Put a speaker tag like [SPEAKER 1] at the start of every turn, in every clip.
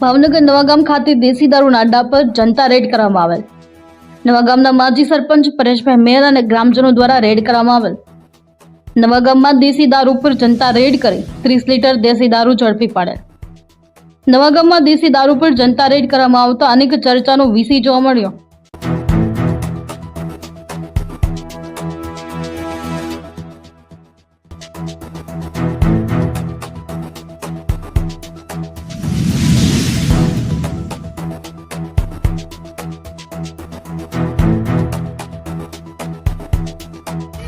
[SPEAKER 1] ભાવનગર નવાગામ ખાતે દેશી દારૂના અડ્ડા પર જનતા રેડ કરવામાં આવેલ। નવાગામના માજી સરપંચ પરેશભાઈ મેર અને ગ્રામજનો દ્વારા રેડ કરવામાં આવેલ। નવાગામમાં દેશી દારૂ પર જનતા રેડ કરી 30 લીટર દેશી દારૂ ઝડપી પાડેલ। નવાગામમાં દેશી દારૂ પર જનતા રેડ કરવામાં આવતા અનેક ચર્ચાનો વિષય જોવા મળ્યો।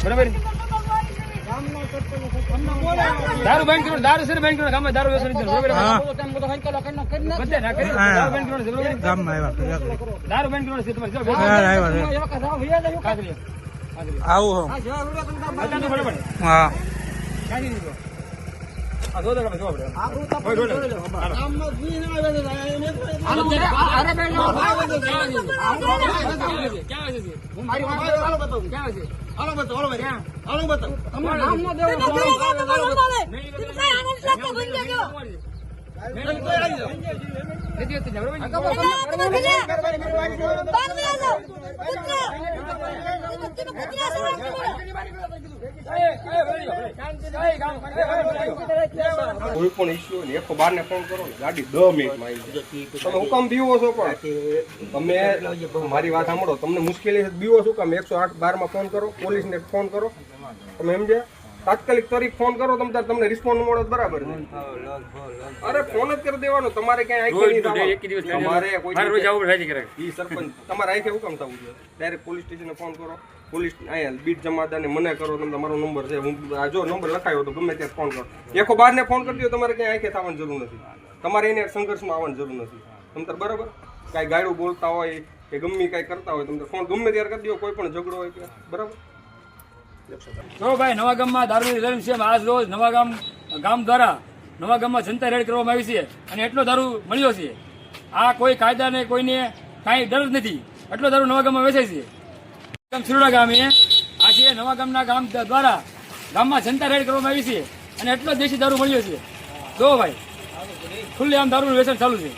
[SPEAKER 2] बराबर दारू बैंक करो दारू से बैंक करो गाम में दारू व्यसन चल बराबर बच्चे ना करे दारू बैंक करो बराबर गाम में आया दारू बैंक करो से तुम्हारे जाओ आओ बता दो बराबर हां क्या नहीं दो आ दो दो बराबर गाम में भी ना आवे अरे बैंक क्या है मारी हालो बताओ क्या है हालो बताओ हालो बताओ તમારું નામ ન દેવો तुम कई आनंद लगते बन जाओ नहीं कोई आई जाओ देखिए तो बराबर કોઈ પણ ઇશ્યુ ને 112 ને ફોન કરો ગાડી 10 મિનિટમાં આવી જાય તમે હુકમ બીવો છો પણ તમે મારી વાત સાંભળો તમને મુશ્કેલી છે બીવો છો કામ 108 12 માં ફોન કરો પોલીસ ને ફોન કરો તમે સમજ્યા તાત્કાલિક તારીખ ફોન કરો તમને રિસ્પોન્સ મળે બરાબર છે અરે ફોન જ કરી દેવાનો તમારે ક્યાંય આઈકે નહીં તમારે કોઈ રોજ આવું રાજી કરે ઈ સરપંચ તમારે આઈકે હુકમ થવું જોઈએ ડાયરેક્ટ પોલીસ સ્ટેશને ફોન કરો પોલીસ અહીંયા બીટ જમાદારને મને કરો તમને મારો નંબર છે હું જો નંબર લખાયો તો ગમે ત્યારે ફોન કરો 112 ને ફોન કરી દો તમારે ક્યાંય આઈકે થવાની જરૂર નથી તમારે એને સંઘર્ષમાં આવવાની જરૂર નથી તમને બરાબર કાંઈ ગાળું બોલતા હોય કે ગમે કાંઈ કરતા હોય તમને ફોન ગમે ત્યારે કરી દો કોઈ પણ ઝઘડો હોય કે બરાબર તો ભાઈ નવાગામમાં દારૂની લડાઈ છે આજ રોજ નવાગામ ગામ દ્વારા નવાગામમાં જનતા રેડ કરવામાં આવી છે અને એટલો દારૂ મળ્યો છે આ કોઈ કાયદાને કોઈને કાંઈ ડર જ નથી એટલો દારૂ નવાગામમાં વેચાય છે સુરડા ગામે આજે નવાગામના ગામ દ્વારા ગામમાં જનતા રેડ કરવામાં આવી છે અને એટલો દેશી દારૂ મળ્યો છે જો ભાઈ ખુલ્લે આમ દારૂનું વેચાણ ચાલુ છે।